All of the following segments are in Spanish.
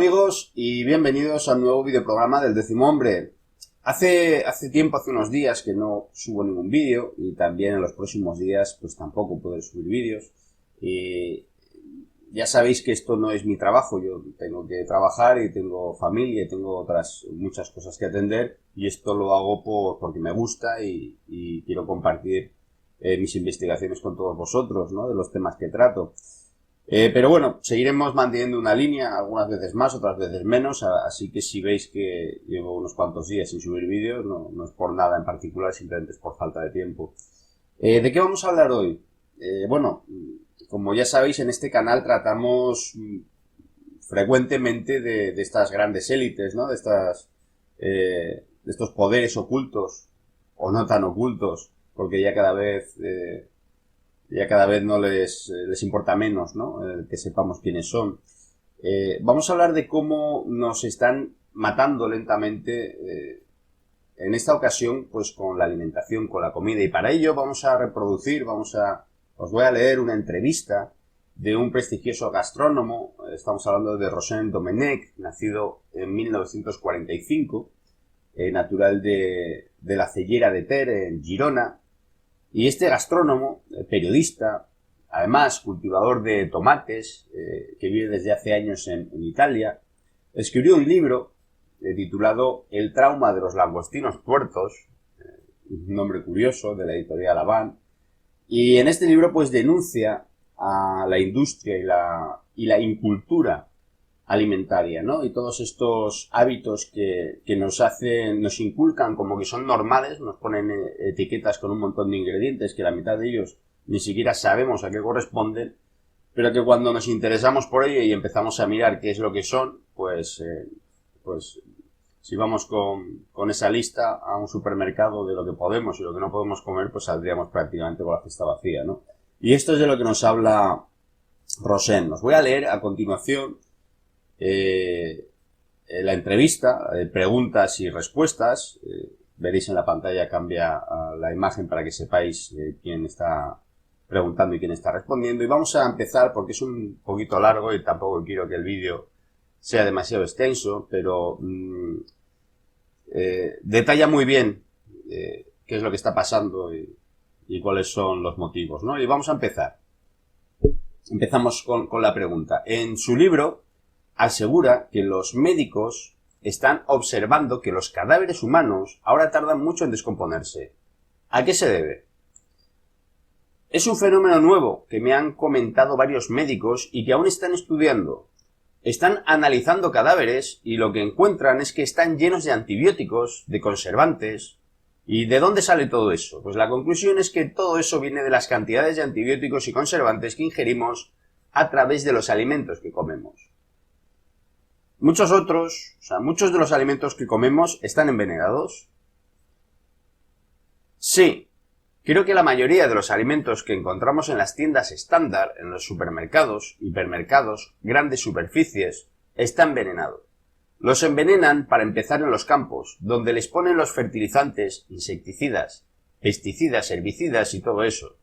amigos y bienvenidos al nuevo videoprograma del Décimo Hombre. Hace unos días que no subo ningún vídeo y también en los próximos días pues tampoco puedo subir vídeos. Y ya sabéis que esto no es mi trabajo, yo tengo que trabajar y tengo familia y tengo otras muchas cosas que atender y esto lo hago porque me gusta y quiero compartir mis investigaciones con todos vosotros, ¿no? De los temas que trato. Pero bueno, seguiremos manteniendo una línea, algunas veces más, otras veces menos, así que si veis que llevo unos cuantos días sin subir vídeos, no es por nada en particular, simplemente es por falta de tiempo. ¿De qué vamos a hablar hoy? Bueno, como ya sabéis, en este canal tratamos frecuentemente de estas grandes élites, ¿no? De estos poderes ocultos, o no tan ocultos, porque ya cada vez no les importa menos, ¿no? Que sepamos quiénes son. Vamos a hablar de cómo nos están matando lentamente, en esta ocasión, pues con la alimentación, con la comida. Y para ello vamos a reproducir, os voy a leer una entrevista de un prestigioso gastrónomo. Estamos hablando de Rosen Domenech, nacido en 1945, natural de la Cellera de Ter, en Girona. Y este gastrónomo, periodista, además cultivador de tomates, que vive desde hace años en Italia, escribió un libro titulado El trauma de los langostinos tuertos, un nombre curioso, de la editorial Avant, y en este libro pues denuncia a la industria y la incultura alimentaria, ¿no? Y todos estos hábitos que nos inculcan como que son normales, nos ponen etiquetas con un montón de ingredientes que la mitad de ellos ni siquiera sabemos a qué corresponden, pero que cuando nos interesamos por ello y empezamos a mirar qué es lo que son, pues si vamos con esa lista a un supermercado de lo que podemos y lo que no podemos comer, pues saldríamos prácticamente con la cesta vacía, ¿no? Y esto es de lo que nos habla Rosen. Os voy a leer a continuación la entrevista, preguntas y respuestas. Veréis en la pantalla, cambia la imagen para que sepáis quién está preguntando y quién está respondiendo. Y vamos a empezar porque es un poquito largo y tampoco quiero que el vídeo sea demasiado extenso, pero detalla muy bien qué es lo que está pasando y cuáles son los motivos, ¿no? Y vamos a empezar. Empezamos con la pregunta. En su libro asegura que los médicos están observando que los cadáveres humanos ahora tardan mucho en descomponerse. ¿A qué se debe? Es un fenómeno nuevo que me han comentado varios médicos y que aún están estudiando. Están analizando cadáveres y lo que encuentran es que están llenos de antibióticos, de conservantes. ¿Y de dónde sale todo eso? Pues la conclusión es que todo eso viene de las cantidades de antibióticos y conservantes que ingerimos a través de los alimentos que comemos. Muchos de los alimentos que comemos están envenenados. Sí, creo que la mayoría de los alimentos que encontramos en las tiendas estándar, en los supermercados, hipermercados, grandes superficies, está envenenado. Los envenenan para empezar en los campos, donde les ponen los fertilizantes, insecticidas, pesticidas, herbicidas y todo eso.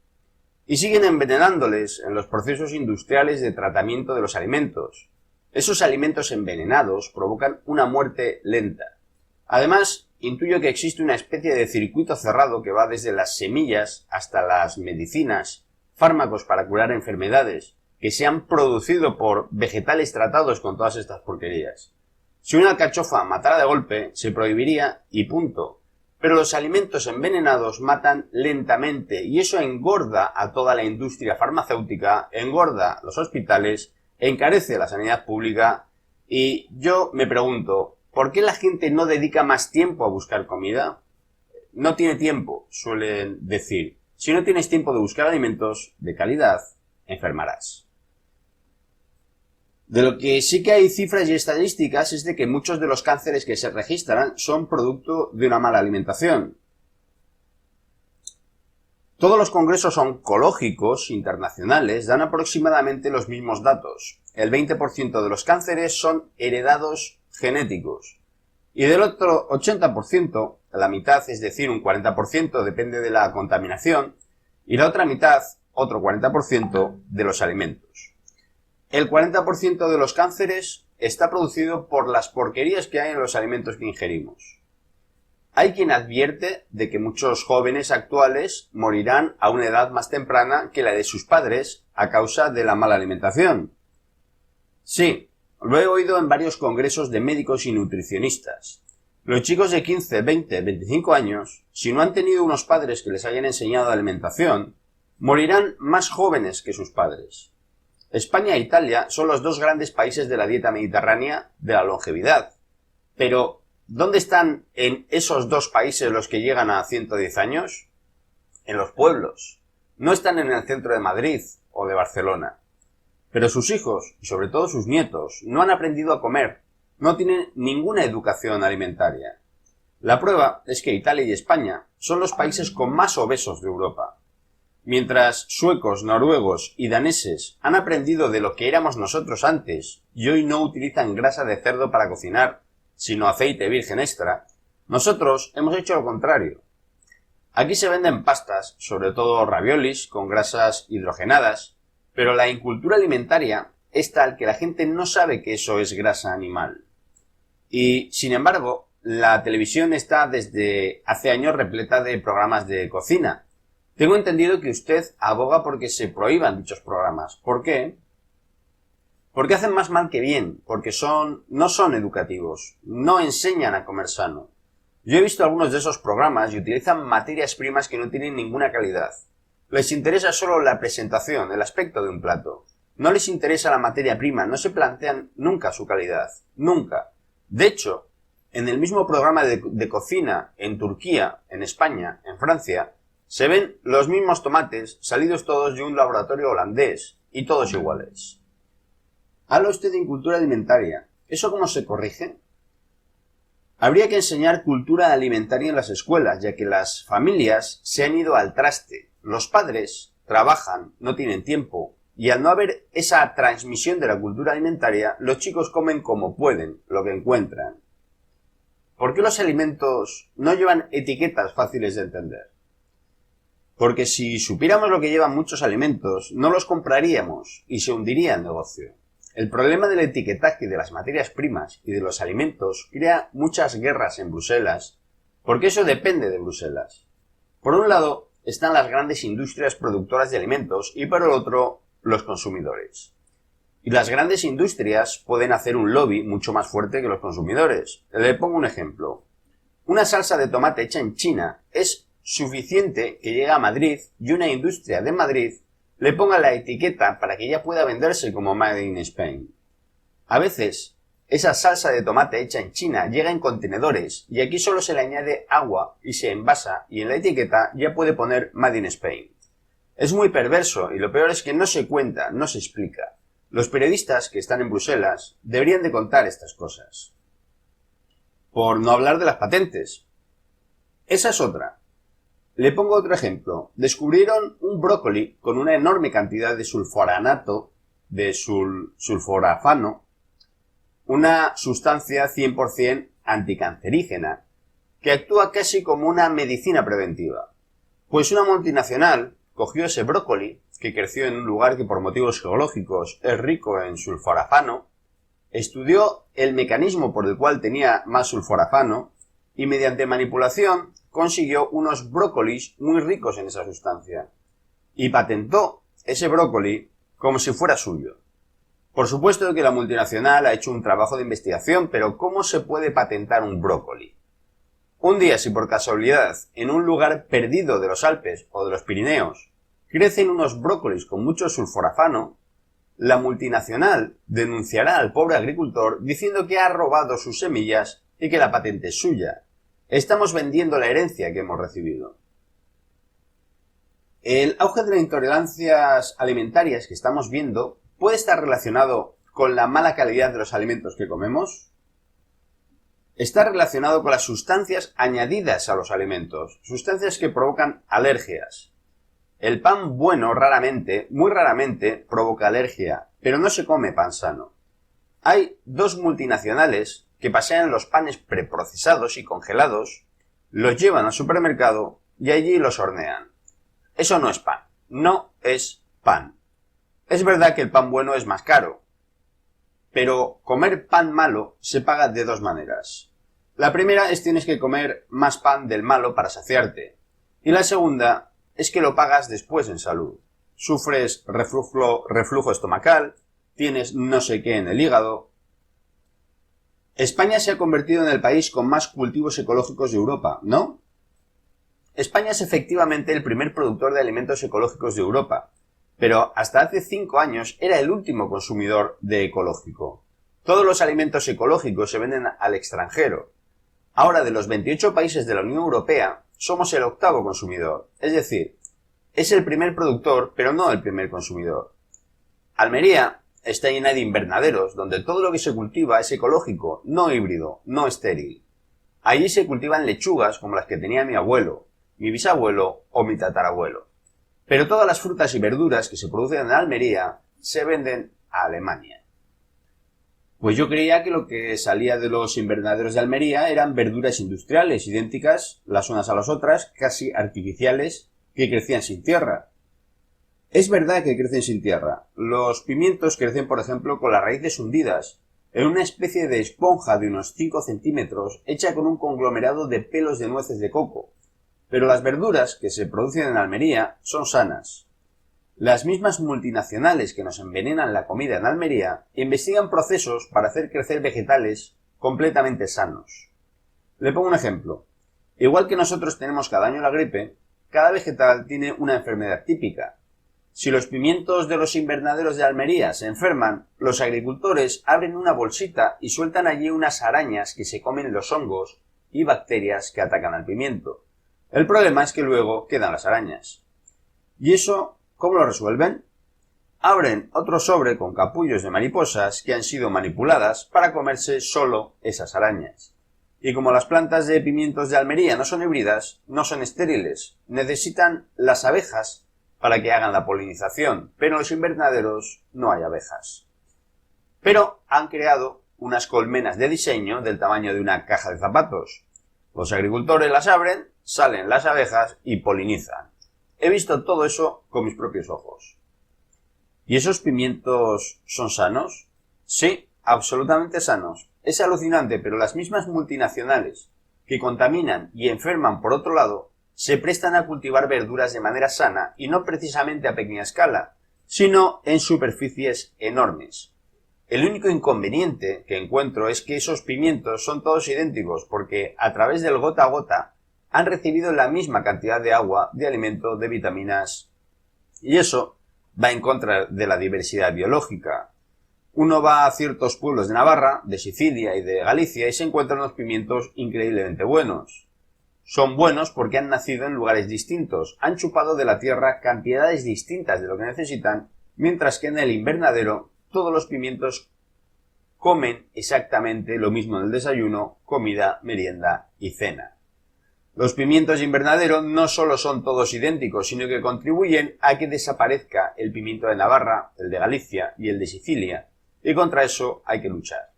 Y siguen envenenándoles en los procesos industriales de tratamiento de los alimentos. Esos alimentos envenenados provocan una muerte lenta. Además, intuyo que existe una especie de circuito cerrado que va desde las semillas hasta las medicinas, fármacos para curar enfermedades, que se han producido por vegetales tratados con todas estas porquerías. Si una alcachofa matara de golpe, se prohibiría y punto. Pero los alimentos envenenados matan lentamente y eso engorda a toda la industria farmacéutica, engorda los hospitales, encarece la sanidad pública y yo me pregunto, ¿por qué la gente no dedica más tiempo a buscar comida? No tiene tiempo, suelen decir. Si no tienes tiempo de buscar alimentos de calidad, enfermarás. De lo que sí que hay cifras y estadísticas es de que muchos de los cánceres que se registran son producto de una mala alimentación. Todos los congresos oncológicos internacionales dan aproximadamente los mismos datos. El 20% de los cánceres son heredados genéticos. Y del otro 80%, la mitad, es decir, un 40%, depende de la contaminación. Y la otra mitad, otro 40%, de los alimentos. El 40% de los cánceres está producido por las porquerías que hay en los alimentos que ingerimos. Hay quien advierte de que muchos jóvenes actuales morirán a una edad más temprana que la de sus padres a causa de la mala alimentación. Sí, lo he oído en varios congresos de médicos y nutricionistas. Los chicos de 15, 20, 25 años, si no han tenido unos padres que les hayan enseñado alimentación, morirán más jóvenes que sus padres. España e Italia son los dos grandes países de la dieta mediterránea de la longevidad. Pero, ¿dónde están en esos dos países los que llegan a 110 años? En los pueblos. No están en el centro de Madrid o de Barcelona. Pero sus hijos, y sobre todo sus nietos, no han aprendido a comer. No tienen ninguna educación alimentaria. La prueba es que Italia y España son los países con más obesos de Europa. Mientras suecos, noruegos y daneses han aprendido de lo que éramos nosotros antes y hoy no utilizan grasa de cerdo para cocinar, sino aceite virgen extra, nosotros hemos hecho lo contrario. Aquí se venden pastas, sobre todo raviolis, con grasas hidrogenadas, pero la incultura alimentaria es tal que la gente no sabe que eso es grasa animal. Y, sin embargo, la televisión está desde hace años repleta de programas de cocina. Tengo entendido que usted aboga porque se prohíban dichos programas. ¿Por qué? Porque hacen más mal que bien, porque no son educativos, no enseñan a comer sano. Yo he visto algunos de esos programas y utilizan materias primas que no tienen ninguna calidad. Les interesa solo la presentación, el aspecto de un plato. No les interesa la materia prima, no se plantean nunca su calidad. Nunca. De hecho, en el mismo programa de cocina en Turquía, en España, en Francia, se ven los mismos tomates salidos todos de un laboratorio holandés y todos iguales. Habla usted de incultura alimentaria. ¿Eso cómo se corrige? Habría que enseñar cultura alimentaria en las escuelas, ya que las familias se han ido al traste. Los padres trabajan, no tienen tiempo, y al no haber esa transmisión de la cultura alimentaria, los chicos comen como pueden, lo que encuentran. ¿Por qué los alimentos no llevan etiquetas fáciles de entender? Porque si supiéramos lo que llevan muchos alimentos, no los compraríamos y se hundiría el negocio. El problema del etiquetaje de las materias primas y de los alimentos crea muchas guerras en Bruselas, porque eso depende de Bruselas. Por un lado, están las grandes industrias productoras de alimentos y por el otro, los consumidores. Y las grandes industrias pueden hacer un lobby mucho más fuerte que los consumidores. Le pongo un ejemplo. Una salsa de tomate hecha en China es suficiente que llegue a Madrid y una industria de Madrid le ponga la etiqueta para que ya pueda venderse como Made in Spain. A veces, esa salsa de tomate hecha en China llega en contenedores y aquí solo se le añade agua y se envasa y en la etiqueta ya puede poner Made in Spain. Es muy perverso y lo peor es que no se cuenta, no se explica. Los periodistas que están en Bruselas deberían de contar estas cosas. Por no hablar de las patentes. Esa es otra. Le pongo otro ejemplo. Descubrieron un brócoli con una enorme cantidad de sulforanato, de sulforafano, una sustancia 100% anticancerígena, que actúa casi como una medicina preventiva. Pues una multinacional cogió ese brócoli, que creció en un lugar que por motivos geológicos es rico en sulforafano, estudió el mecanismo por el cual tenía más sulforafano y mediante manipulación consiguió unos brócolis muy ricos en esa sustancia y patentó ese brócoli como si fuera suyo. Por supuesto que la multinacional ha hecho un trabajo de investigación, pero ¿cómo se puede patentar un brócoli? Un día, si por casualidad, en un lugar perdido de los Alpes o de los Pirineos, crecen unos brócolis con mucho sulforafano, la multinacional denunciará al pobre agricultor diciendo que ha robado sus semillas y que la patente es suya. Estamos vendiendo la herencia que hemos recibido. El auge de las intolerancias alimentarias que estamos viendo puede estar relacionado con la mala calidad de los alimentos que comemos. Está relacionado con las sustancias añadidas a los alimentos, sustancias que provocan alergias. El pan bueno raramente, muy raramente, provoca alergia, pero no se come pan sano. Hay dos multinacionales que pasean los panes preprocesados y congelados, los llevan al supermercado y allí los hornean. Eso no es pan, no es pan. Es verdad que el pan bueno es más caro, Pero comer pan malo se paga de dos maneras. La primera es tienes que comer más pan del malo para saciarte. Y la segunda es que lo pagas después en salud. Sufres reflujo estomacal, tienes no sé qué en el hígado. España se ha convertido en el país con más cultivos ecológicos de Europa, ¿no? España es efectivamente el primer productor de alimentos ecológicos de Europa, pero hasta hace 5 años era el último consumidor de ecológico. Todos los alimentos ecológicos se venden al extranjero. Ahora, de los 28 países de la Unión Europea, somos el octavo consumidor, es decir, es el primer productor, pero no el primer consumidor. Almería está llena de invernaderos, donde todo lo que se cultiva es ecológico, no híbrido, no estéril. Allí se cultivan lechugas como las que tenía mi abuelo, mi bisabuelo o mi tatarabuelo. Pero todas las frutas y verduras que se producen en Almería se venden a Alemania. Pues yo creía que lo que salía de los invernaderos de Almería eran verduras industriales, idénticas las unas a las otras, casi artificiales, que crecían sin tierra. Es verdad que crecen sin tierra. Los pimientos crecen, por ejemplo, con las raíces hundidas, en una especie de esponja de unos 5 centímetros hecha con un conglomerado de pelos de nueces de coco. Pero las verduras que se producen en Almería son sanas. Las mismas multinacionales que nos envenenan la comida en Almería investigan procesos para hacer crecer vegetales completamente sanos. Le pongo un ejemplo. Igual que nosotros tenemos cada año la gripe, cada vegetal tiene una enfermedad típica. Si los pimientos de los invernaderos de Almería se enferman, los agricultores abren una bolsita y sueltan allí unas arañas que se comen los hongos y bacterias que atacan al pimiento. El problema es que luego quedan las arañas. ¿Y eso cómo lo resuelven? Abren otro sobre con capullos de mariposas que han sido manipuladas para comerse solo esas arañas. Y como las plantas de pimientos de Almería no son híbridas, no son estériles, necesitan las abejas para que hagan la polinización, pero en los invernaderos no hay abejas. Pero han creado unas colmenas de diseño del tamaño de una caja de zapatos. Los agricultores las abren, salen las abejas y polinizan. He visto todo eso con mis propios ojos. ¿Y esos pimientos son sanos? Sí, absolutamente sanos. Es alucinante, pero las mismas multinacionales que contaminan y enferman por otro lado, se prestan a cultivar verduras de manera sana y no precisamente a pequeña escala, sino en superficies enormes. El único inconveniente que encuentro es que esos pimientos son todos idénticos porque a través del gota a gota han recibido la misma cantidad de agua, de alimento, de vitaminas, y eso va en contra de la diversidad biológica. Uno va a ciertos pueblos de Navarra, de Sicilia y de Galicia y se encuentran unos pimientos increíblemente buenos. Son buenos porque han nacido en lugares distintos, han chupado de la tierra cantidades distintas de lo que necesitan, mientras que en el invernadero todos los pimientos comen exactamente lo mismo en el desayuno, comida, merienda y cena. Los pimientos de invernadero no solo son todos idénticos, sino que contribuyen a que desaparezca el pimiento de Navarra, el de Galicia y el de Sicilia, y contra eso hay que luchar.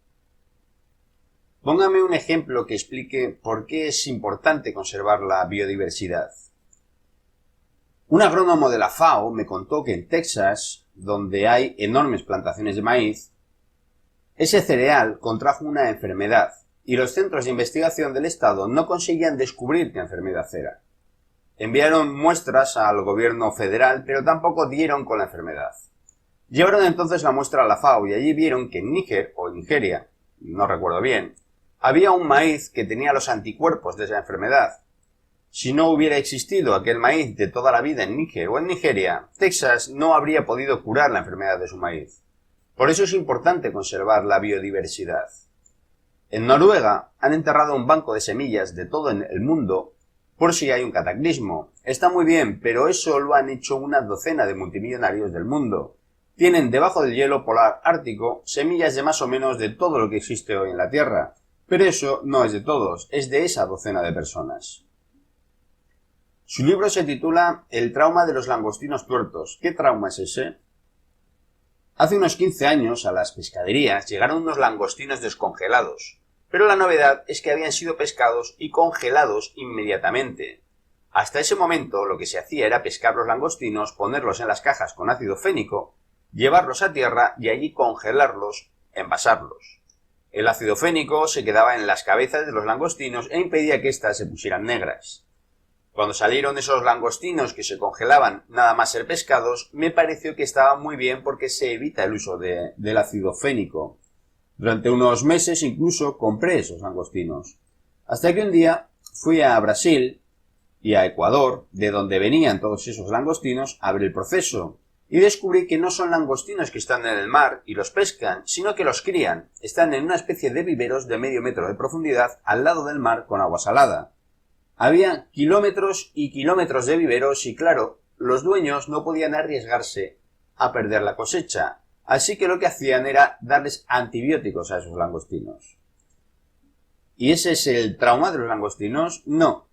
Póngame un ejemplo que explique por qué es importante conservar la biodiversidad. Un agrónomo de la FAO me contó que en Texas, donde hay enormes plantaciones de maíz, ese cereal contrajo una enfermedad y los centros de investigación del estado no conseguían descubrir qué enfermedad era. Enviaron muestras al gobierno federal, pero tampoco dieron con la enfermedad. Llevaron entonces la muestra a la FAO y allí vieron que en Níger o Nigeria, no recuerdo bien, había un maíz que tenía los anticuerpos de esa enfermedad. Si no hubiera existido aquel maíz de toda la vida en Níger o en Nigeria, Texas no habría podido curar la enfermedad de su maíz. Por eso es importante conservar la biodiversidad. En Noruega han enterrado un banco de semillas de todo en el mundo por si hay un cataclismo. Está muy bien, pero eso lo han hecho una docena de multimillonarios del mundo. Tienen debajo del hielo polar ártico semillas de más o menos de todo lo que existe hoy en la Tierra. Pero eso no es de todos, es de esa docena de personas. Su libro se titula El trauma de los langostinos tuertos. ¿Qué trauma es ese? Hace unos 15 años a las pescaderías llegaron unos langostinos descongelados, pero la novedad es que habían sido pescados y congelados inmediatamente. Hasta ese momento lo que se hacía era pescar los langostinos, ponerlos en las cajas con ácido fénico, llevarlos a tierra y allí congelarlos envasarlos. El ácido fénico se quedaba en las cabezas de los langostinos e impedía que éstas se pusieran negras. Cuando salieron esos langostinos que se congelaban nada más ser pescados, me pareció que estaba muy bien porque se evita el uso del ácido fénico. Durante unos meses incluso compré esos langostinos. Hasta que un día fui a Brasil y a Ecuador, de donde venían todos esos langostinos, a ver el proceso. Y descubrí que no son langostinos que están en el mar y los pescan, sino que los crían. Están en una especie de viveros de medio metro de profundidad al lado del mar con agua salada. Había kilómetros y kilómetros de viveros y, claro, los dueños no podían arriesgarse a perder la cosecha, así que lo que hacían era darles antibióticos a esos langostinos. ¿Y ese es el trauma de los langostinos? No.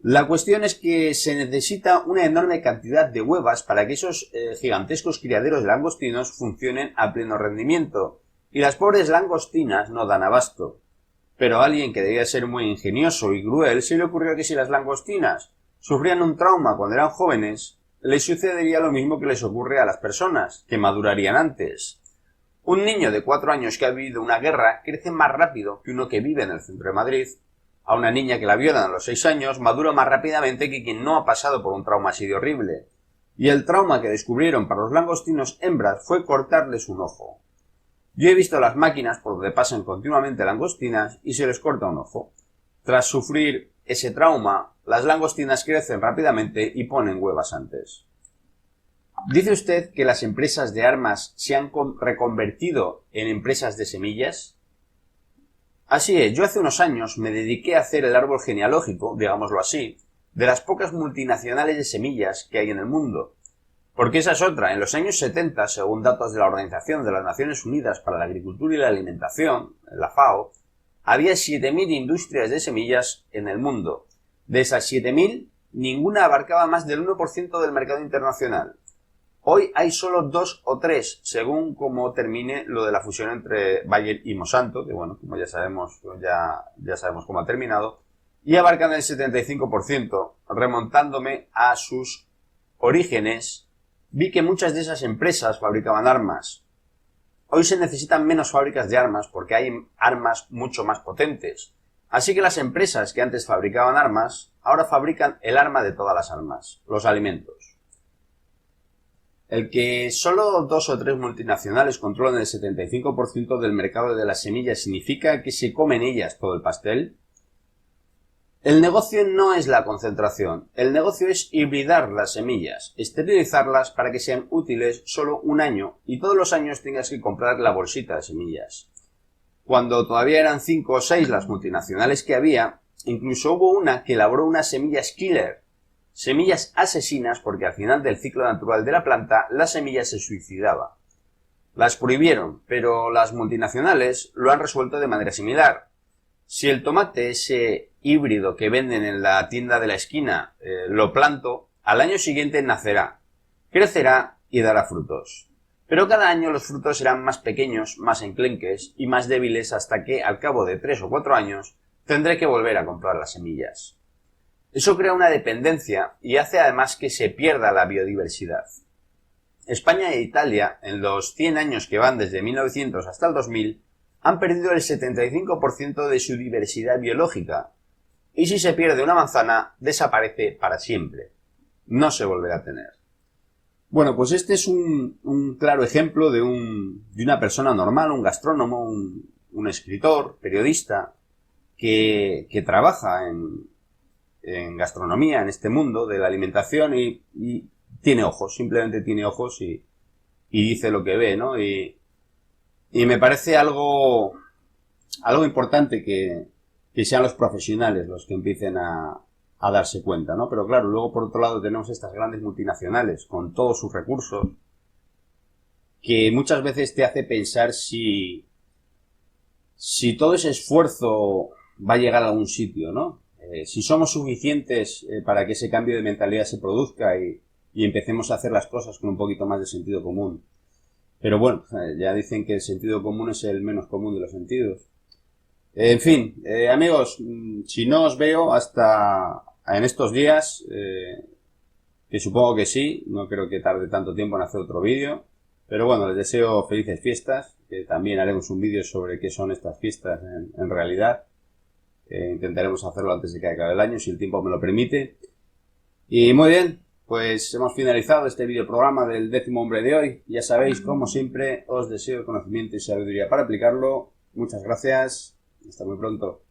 La cuestión es que se necesita una enorme cantidad de huevas para que esos gigantescos criaderos de langostinos funcionen a pleno rendimiento, y las pobres langostinas no dan abasto. Pero a alguien que debía ser muy ingenioso y cruel se le ocurrió que si las langostinas sufrían un trauma cuando eran jóvenes, les sucedería lo mismo que les ocurre a las personas, que madurarían antes. Un niño de 4 años que ha vivido una guerra crece más rápido que uno que vive en el centro de Madrid. A una niña que la violan a los 6 años madura más rápidamente que quien no ha pasado por un trauma así de horrible. Y el trauma que descubrieron para los langostinos hembras fue cortarles un ojo. Yo he visto las máquinas por donde pasan continuamente langostinas y se les corta un ojo. Tras sufrir ese trauma, las langostinas crecen rápidamente y ponen huevas antes. ¿Dice usted que las empresas de armas se han reconvertido en empresas de semillas? Así es, yo hace unos años me dediqué a hacer el árbol genealógico, digámoslo así, de las pocas multinacionales de semillas que hay en el mundo. Porque esa es otra. En los años 70, según datos de la Organización de las Naciones Unidas para la Agricultura y la Alimentación, la FAO, había 7.000 industrias de semillas en el mundo. De esas 7.000, ninguna abarcaba más del 1% del mercado internacional. Hoy hay solo 2 o 3, según cómo termine lo de la fusión entre Bayer y Monsanto, que bueno, como ya sabemos cómo ha terminado, y abarcan el 75%, remontándome a sus orígenes. Vi que muchas de esas empresas fabricaban armas. Hoy se necesitan menos fábricas de armas porque hay armas mucho más potentes. Así que las empresas que antes fabricaban armas, ahora fabrican el arma de todas las armas, los alimentos. El que solo 2 o 3 multinacionales controlan el 75% del mercado de las semillas significa que se comen ellas todo el pastel. El negocio no es la concentración, el negocio es hibridar las semillas, esterilizarlas para que sean útiles solo un año y todos los años tengas que comprar la bolsita de semillas. Cuando todavía eran 5 o 6 las multinacionales que había, incluso hubo una que elaboró unas semillas killer, semillas asesinas porque al final del ciclo natural de la planta la semilla se suicidaba. Las prohibieron, pero las multinacionales lo han resuelto de manera similar. Si el tomate, ese híbrido que venden en la tienda de la esquina, lo planto, al año siguiente nacerá, crecerá y dará frutos. Pero cada año los frutos serán más pequeños, más enclenques y más débiles hasta que, al cabo de 3 o 4 años, tendré que volver a comprar las semillas. Eso crea una dependencia y hace además que se pierda la biodiversidad. España e Italia, en los 100 años que van desde 1900 hasta el 2000, han perdido el 75% de su diversidad biológica. Y si se pierde una manzana, desaparece para siempre. No se volverá a tener. Bueno, pues este es un claro ejemplo de una persona normal, un gastrónomo, un escritor, periodista, que trabaja en gastronomía, en este mundo de la alimentación y tiene ojos, simplemente tiene ojos y dice lo que ve, ¿no? Y me parece algo importante que sean los profesionales los que empiecen a darse cuenta, ¿no? Pero claro, luego por otro lado tenemos estas grandes multinacionales con todos sus recursos que muchas veces te hace pensar si todo ese esfuerzo va a llegar a algún sitio, ¿no? Si somos suficientes para que ese cambio de mentalidad se produzca y empecemos a hacer las cosas con un poquito más de sentido común. Pero bueno, ya dicen que el sentido común es el menos común de los sentidos. En fin, amigos, si no os veo hasta en estos días, que supongo que sí, no creo que tarde tanto tiempo en hacer otro vídeo, Pero bueno, les deseo felices fiestas, que también haremos un vídeo sobre qué son estas fiestas en realidad. Intentaremos hacerlo antes de que acabe el año, si el tiempo me lo permite. Y muy bien, pues hemos finalizado este videoprograma del 10º hombre de hoy. Ya sabéis, como siempre, os deseo conocimiento y sabiduría para aplicarlo. Muchas gracias. Hasta muy pronto.